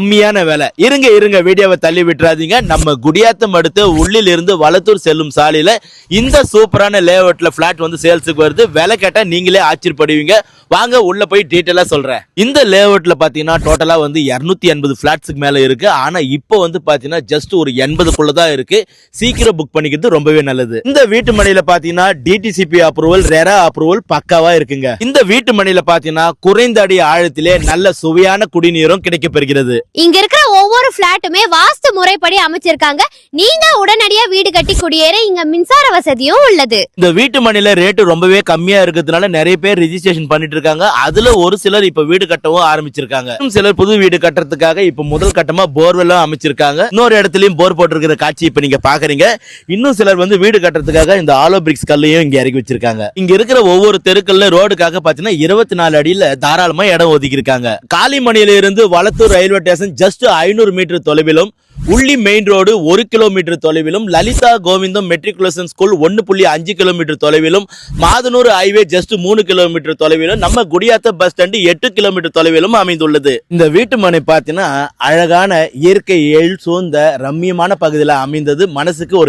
கம்மியான விலை. இருங்க வீடியோவை தள்ளி விட்டுறாதீங்க. நம்ம குடியாத்தம் அடுத்து உள்ளில் இருந்து வளத்தூர் செல்லும் சாலையில இந்த சூப்பரான லேஅவுட்ல பிளாட் வந்து சேல்ஸுக்கு வருது. விலை கேட்டா நீங்களே ஆச்சரியப்படுவீங்க. வாங்க உள்ள போய் டீடைலா சொல்றேன். இந்த லேஅவுட்ல பாத்தீங்கன்னா டோட்டலா வந்து 280 பிளாட்ஸ்க்கு மேல இருக்கு. ஆனா இப்போ வந்து பாத்தீங்கன்னா ஜஸ்ட் ஒரு 80 தான் இருக்கு. சீக்கிரம் புக் பண்ணிக்கிறது ரொம்பவே நல்லது. இந்த வீட்டு மனையில பாத்தீங்கன்னா டிடிசிபி அப்ரூவல், ரெரா அப்ரூவல் பக்காவா இருக்குங்க. இந்த வீட்டு மனையில பாத்தீங்கன்னா குறைந்த அடி ஆழத்திலே நல்ல சுவையான குடிநீரும் கிடைக்கப்பெறுகிறது. இங்க இருக்கிற ஒவ்வொரு பிளாட்டுமே வாஸ்து முறைப்படி அமைச்சிருக்காங்க. நீங்க உடனடியா வீடு கட்டி குடியேற இங்க மின்சார வசதியும் உள்ளது. இந்த வீட்டு மனையில ரேட்டு ரொம்பவே கம்மியா இருக்கிறதுனால நிறைய பேர் ரெஜிஸ்ட்ரேஷன் பண்ணிட்டு இருக்காங்க. அதுல ஒரு சிலர் இப்ப வீடு கட்டவும் ஆரம்பிச்சிருக்காங்க. சிலர் புது வீடு கட்டுறதுக்காக இப்ப முதல் கட்டமா போர்வெல்லாம் அமைச்சிருக்காங்க. இன்னொரு இடத்துலயும் போர் போட்டிருக்கிற காட்சி இப்ப நீங்க பாக்குறீங்க. இன்னும் சிலர் வந்து வீடு கட்டுறதுக்காக இந்த ஆலோ பிரிக்ஸ் கல்லையும் இங்க இறக்கி வச்சிருக்காங்க. இங்க இருக்கிற ஒவ்வொரு தெருக்கள்ல ரோடுக்காக பாத்தீங்கன்னா 24 அடியில தாராளமா இடம் ஒதுக்கி இருக்காங்க. காலிமணியில இருந்து Valathur railway station just 500 metre தொலைவிலும், உள்ளி மெயின் ரோடு 1 கிலோமீட்டர் தொலைவிலும், Lalitha Govindam matriculation school 1.5 kilometre தொலைவிலும், மாதனூர் ஹைவே ஜஸ்ட் 3 கிலோமீட்டர் தொலைவிலும், நம்ம குடியாத்த பஸ் ஸ்டாண்ட் 8 கிலோமீட்டர் தொலைவிலும் அமைந்துள்ளது. இந்த வீட்டு மனை பார்த்தீங்கன்னா அழகான இயற்கை எழில் சூழ்ந்த ரம்மியமான பகுதியில் அமைந்தது. மனசுக்கு ஒரு